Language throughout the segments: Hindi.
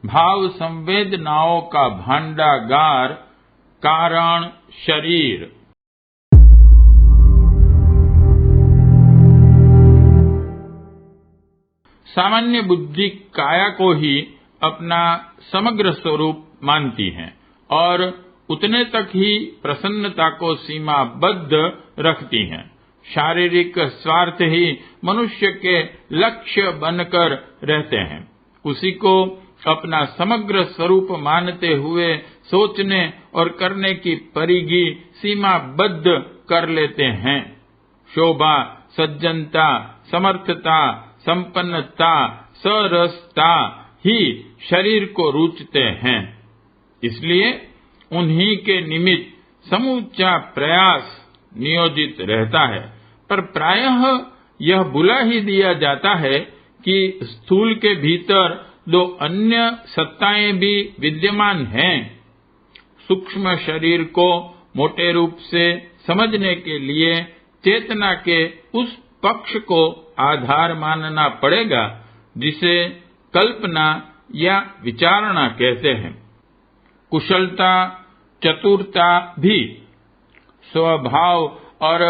भाव संवेदनाओं का भांडागार कारण शरीर। सामान्य बुद्धि काया को ही अपना समग्र स्वरूप मानती है और उतने तक ही प्रसन्नता को सीमाबद्ध रखती है। शारीरिक स्वार्थ ही मनुष्य के लक्ष्य बनकर रहते हैं। उसी को अपना समग्र स्वरूप मानते हुए सोचने और करने की परिधि सीमाबद्ध कर लेते हैं। शोभा, सज्जनता, समर्थता, संपन्नता, सरसता ही शरीर को रुचते हैं। इसलिए उन्हीं के निमित्त समूचा प्रयास नियोजित रहता है। पर प्रायः यह भुला ही दिया जाता है कि स्थूल के भीतर दो अन्य सत्ताएं भी विद्यमान हैं। सूक्ष्म शरीर को मोटे रूप से समझने के लिए चेतना के उस पक्ष को आधार मानना पड़ेगा जिसे कल्पना या विचारणा कहते हैं। कुशलता, चतुरता भी स्वभाव और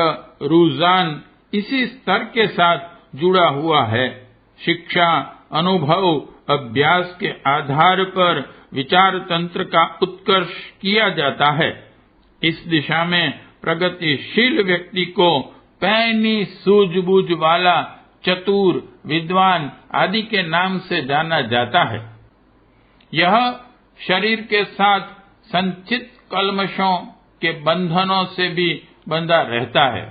रुझान इसी स्तर के साथ जुड़ा हुआ है। शिक्षा, अनुभव, अभ्यास के आधार पर विचार तंत्र का उत्कर्ष किया जाता है। इस दिशा में प्रगतिशील व्यक्ति को पैनी सूझबूझ वाला, चतुर, विद्वान आदि के नाम से जाना जाता है। यह शरीर के साथ संचित कल्मशों के बंधनों से भी बंधा रहता है।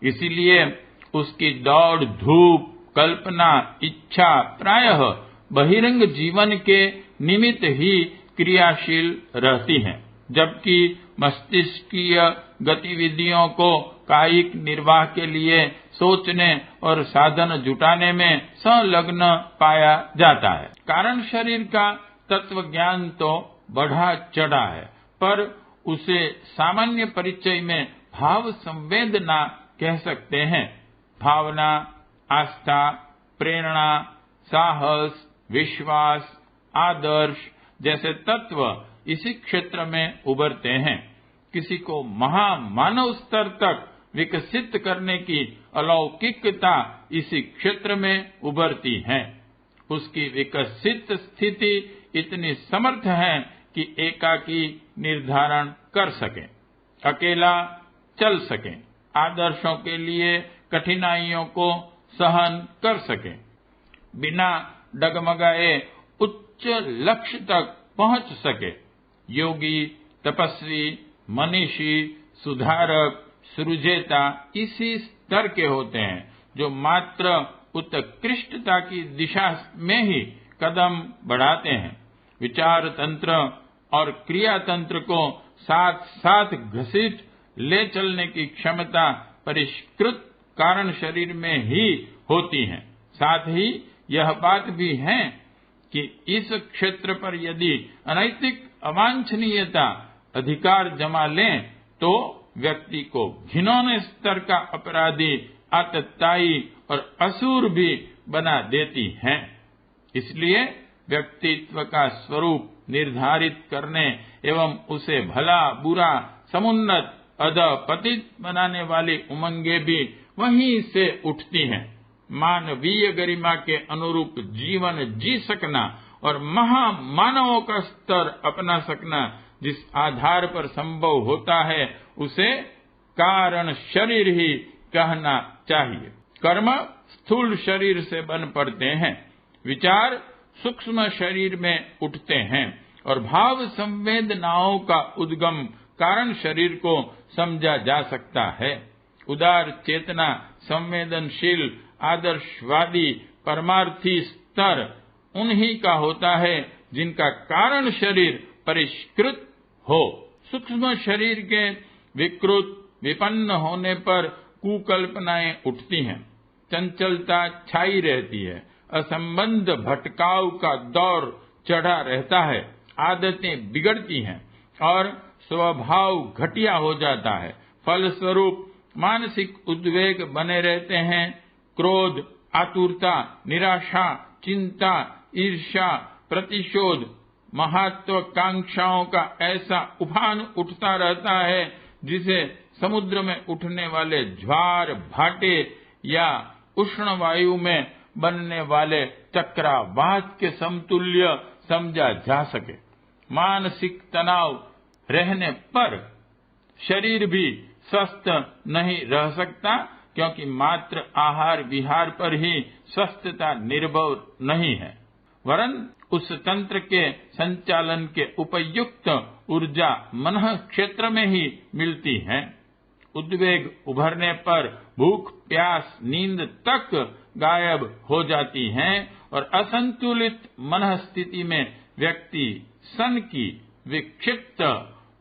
इसीलिए उसकी दौड़ धूप, कल्पना, इच्छा प्रायः बहिरंग जीवन के निमित्त ही क्रियाशील रहती हैं, जबकि मस्तिष्कीय गतिविधियों को कायिक निर्वाह के लिए सोचने और साधन जुटाने में संलग्न पाया जाता है। कारण शरीर का तत्व ज्ञान तो बढ़ा चढ़ा है, पर उसे सामान्य परिचय में भाव संवेदना कह सकते हैं। भावना, आस्था, प्रेरणा, साहस, विश्वास, आदर्श जैसे तत्व इसी क्षेत्र में उभरते हैं। किसी को महामानव स्तर तक विकसित करने की अलौकिकता इसी क्षेत्र में उभरती है। उसकी विकसित स्थिति इतनी समर्थ है कि एकाकी निर्धारण कर सके, अकेला चल सके, आदर्शों के लिए कठिनाइयों को सहन कर सके, बिना डगमगाए उच्च लक्ष्य तक पहुंच सके। योगी, तपस्वी, मनीषी, सुधारक, सृजेता इसी स्तर के होते हैं, जो मात्र उत्कृष्टता की दिशा में ही कदम बढ़ाते हैं। विचार तंत्र और क्रिया तंत्र को साथ साथ घसीट ले चलने की क्षमता परिष्कृत कारण शरीर में ही होती है। साथ ही यह बात भी है कि इस क्षेत्र पर यदि अनैतिक अवांछनीयता अधिकार जमा लें तो व्यक्ति को घिनौने स्तर का अपराधी, आतताई और असुर भी बना देती है। इसलिए व्यक्तित्व का स्वरूप निर्धारित करने एवं उसे भला बुरा, समुन्नत अधपतित बनाने वाली उमंगे भी वहीं से उठती हैं। मानवीय गरिमा के अनुरूप जीवन जी सकना और महामानवों का स्तर अपना सकना जिस आधार पर संभव होता है उसे कारण शरीर ही कहना चाहिए। कर्म स्थूल शरीर से बन पड़ते हैं, विचार सूक्ष्म शरीर में उठते हैं और भाव संवेदनाओं का उद्गम कारण शरीर को समझा जा सकता है। उदार चेतना, संवेदनशील, आदर्शवादी, परमार्थी स्तर उन्हीं का होता है जिनका कारण शरीर परिष्कृत हो। सूक्ष्म शरीर के विकृत विपन्न होने पर कुकल्पनाएं उठती हैं, चंचलता छाई रहती है, असंबंध भटकाव का दौर चढ़ा रहता है, आदतें बिगड़ती हैं और स्वभाव घटिया हो जाता है। फलस्वरूप मानसिक उद्वेग बने रहते हैं। क्रोध, आतुरता, निराशा, चिंता, ईर्ष्या, प्रतिशोध महत्वाकांक्षाओं का ऐसा उफान उठता रहता है जिसे समुद्र में उठने वाले ज्वार भाटे या उष्ण वायु में बनने वाले चक्रवात के समतुल्य समझा जा सके। मानसिक तनाव रहने पर शरीर भी स्वस्थ नहीं रह सकता, क्योंकि मात्र आहार विहार पर ही स्वस्थता निर्भर नहीं है, वरन उस तंत्र के संचालन के उपयुक्त ऊर्जा मन क्षेत्र में ही मिलती है। उद्वेग उभरने पर भूख प्यास नींद तक गायब हो जाती हैं और असंतुलित मन स्थिति में व्यक्ति सन की विक्षिप्त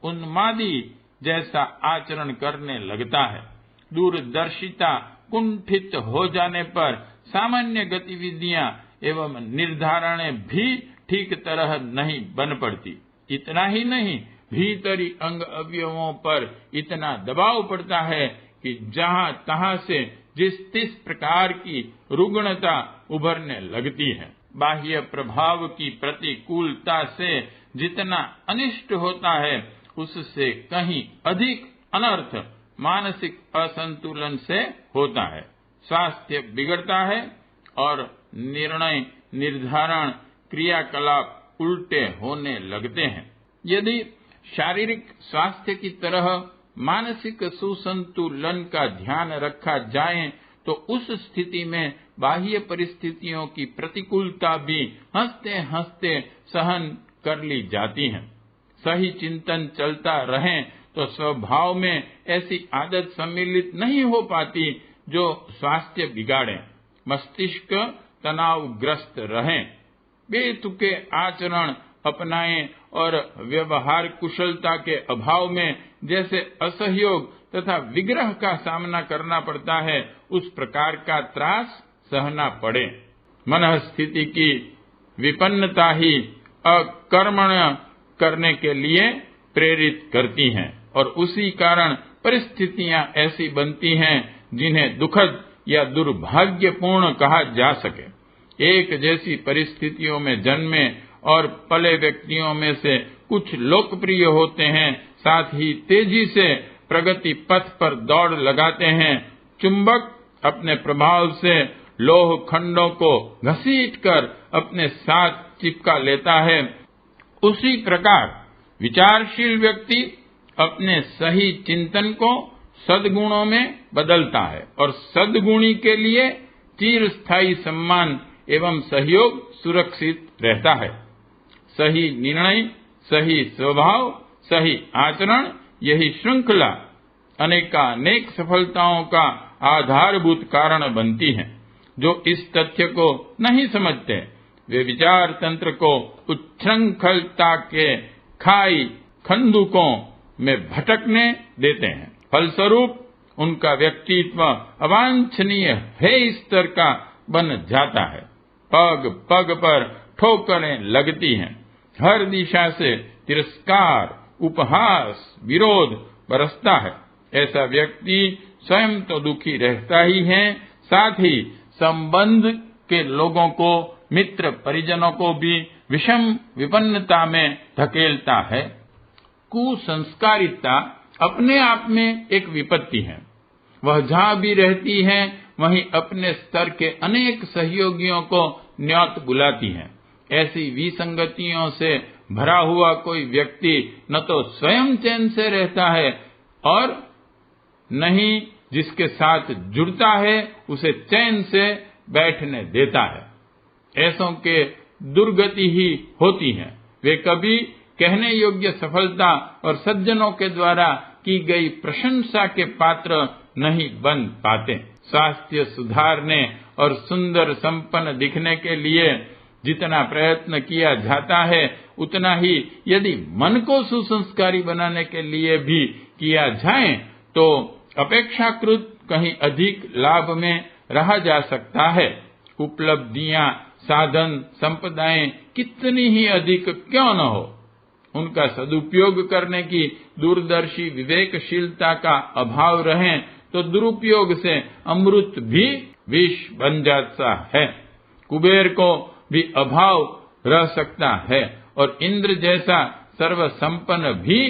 उन्मादी जैसा आचरण करने लगता है। दूरदर्शिता कुंठित हो जाने पर सामान्य गतिविधियां एवं निर्धारणें भी ठीक तरह नहीं बन पड़ती। इतना ही नहीं, भीतरी अंग अवयवों पर इतना दबाव पड़ता है कि जहां तहां से जिस तिस प्रकार की रुग्णता उभरने लगती है। बाह्य प्रभाव की प्रतिकूलता से जितना अनिष्ट होता है, उससे कहीं अधिक अनर्थ मानसिक असंतुलन से होता है। स्वास्थ्य बिगड़ता है और निर्णय निर्धारण क्रियाकलाप उल्टे होने लगते हैं। यदि शारीरिक स्वास्थ्य की तरह मानसिक सुसंतुलन का ध्यान रखा जाए तो उस स्थिति में बाह्य परिस्थितियों की प्रतिकूलता भी हंसते हंसते सहन कर ली जाती है। सही चिंतन चलता रहे तो स्वभाव में ऐसी आदत सम्मिलित नहीं हो पाती जो स्वास्थ्य बिगाड़े। मस्तिष्क तनावग्रस्त रहे, बेतुके आचरण अपनाएं और व्यवहार कुशलता के अभाव में जैसे असहयोग तथा विग्रह का सामना करना पड़ता है, उस प्रकार का त्रास सहना पड़े। मन स्थिति की विपन्नता ही अकर्मण्य करने के लिए प्रेरित करती हैं और उसी कारण परिस्थितियां ऐसी बनती हैं जिन्हें दुखद या दुर्भाग्यपूर्ण कहा जा सके। एक जैसी परिस्थितियों में जन्मे और पले व्यक्तियों में से कुछ लोकप्रिय होते हैं, साथ ही तेजी से प्रगति पथ पर दौड़ लगाते हैं। चुंबक अपने प्रभाव से लोह खंडों को घसीटकर अपने साथ चिपका लेता है, उसी प्रकार विचारशील व्यक्ति अपने सही चिंतन को सद्गुणों में बदलता है और सद्गुणी के लिए चिरस्थायी सम्मान एवं सहयोग सुरक्षित रहता है। सही निर्णय, सही स्वभाव, सही आचरण, यही श्रृंखला अनेकानेक सफलताओं का आधारभूत कारण बनती है। जो इस तथ्य को नहीं समझते, वे विचार तंत्र को उच्छृंखलता के खाई खंदुकों में भटकने देते हैं। फलस्वरूप उनका व्यक्तित्व अवांछनीय है स्तर का बन जाता है। पग पग पर ठोकरें लगती हैं, हर दिशा से तिरस्कार, उपहास, विरोध बरसता है। ऐसा व्यक्ति स्वयं तो दुखी रहता ही है, साथ ही संबंध के लोगों को, मित्र परिजनों को भी विषम विपन्नता में धकेलता है। कुसंस्कारिता अपने आप में एक विपत्ति है। वह जहां भी रहती है वहीं अपने स्तर के अनेक सहयोगियों को न्योत बुलाती है। ऐसी विसंगतियों से भरा हुआ कोई व्यक्ति न तो स्वयं चैन से रहता है और न ही जिसके साथ जुड़ता है उसे चैन से बैठने देता है। ऐसों के दुर्गति ही होती है। वे कभी कहने योग्य सफलता और सज्जनों के द्वारा की गई प्रशंसा के पात्र नहीं बन पाते। स्वास्थ्य सुधारने और सुंदर संपन्न दिखने के लिए जितना प्रयत्न किया जाता है, उतना ही यदि मन को सुसंस्कारी बनाने के लिए भी किया जाए तो अपेक्षाकृत कहीं अधिक लाभ में रहा जा सकता है। उपलब्धियां, साधन, संपदाएं कितनी ही अधिक क्यों न हो, उनका सदुपयोग करने की दूरदर्शी विवेकशीलता का अभाव रहे तो दुरुपयोग से अमृत भी विष बन जाता है। कुबेर को भी अभाव रह सकता है और इंद्र जैसा सर्वसंपन्न भी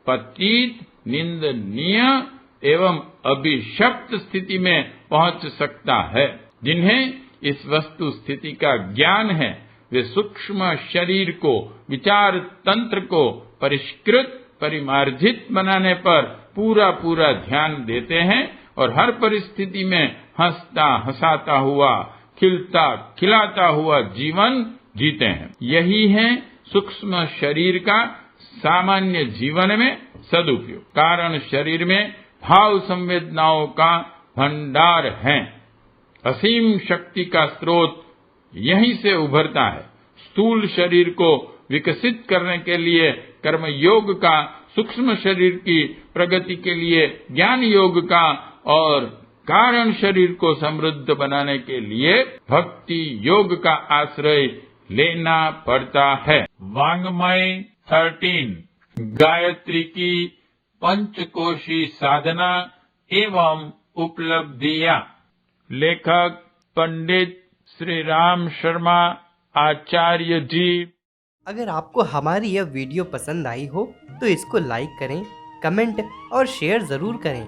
पतित, निंदनीय एवं अभिशप्त स्थिति में पहुंच सकता है। जिन्हें इस वस्तु स्थिति का ज्ञान है, वे सूक्ष्म शरीर को, विचार तंत्र को परिष्कृत, परिमार्जित बनाने पर पूरा पूरा ध्यान देते हैं और हर परिस्थिति में हंसता हंसाता हुआ, खिलता खिलाता हुआ जीवन जीते हैं। यही है सूक्ष्म शरीर का सामान्य जीवन में सदुपयोग। कारण शरीर में भाव संवेदनाओं का भंडार है। असीम शक्ति का स्रोत यहीं से उभरता है। स्थूल शरीर को विकसित करने के लिए कर्म योग का, सूक्ष्म शरीर की प्रगति के लिए ज्ञान योग का और कारण शरीर को समृद्ध बनाने के लिए भक्ति योग का आश्रय लेना पड़ता है। वांग्मय 13 गायत्री की पंचकोशी साधना एवं उपलब्धियां। लेखक पंडित श्री राम शर्मा आचार्य जी। अगर आपको हमारी यह वीडियो पसंद आई हो तो इसको लाइक करें, कमेंट और शेयर जरूर करें।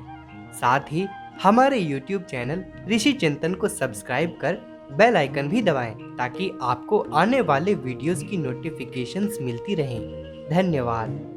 साथ ही हमारे YouTube चैनल ऋषि चिंतन को सब्सक्राइब कर बेल आइकन भी दबाएं ताकि आपको आने वाले वीडियोस की नोटिफिकेशंस मिलती रहें। धन्यवाद।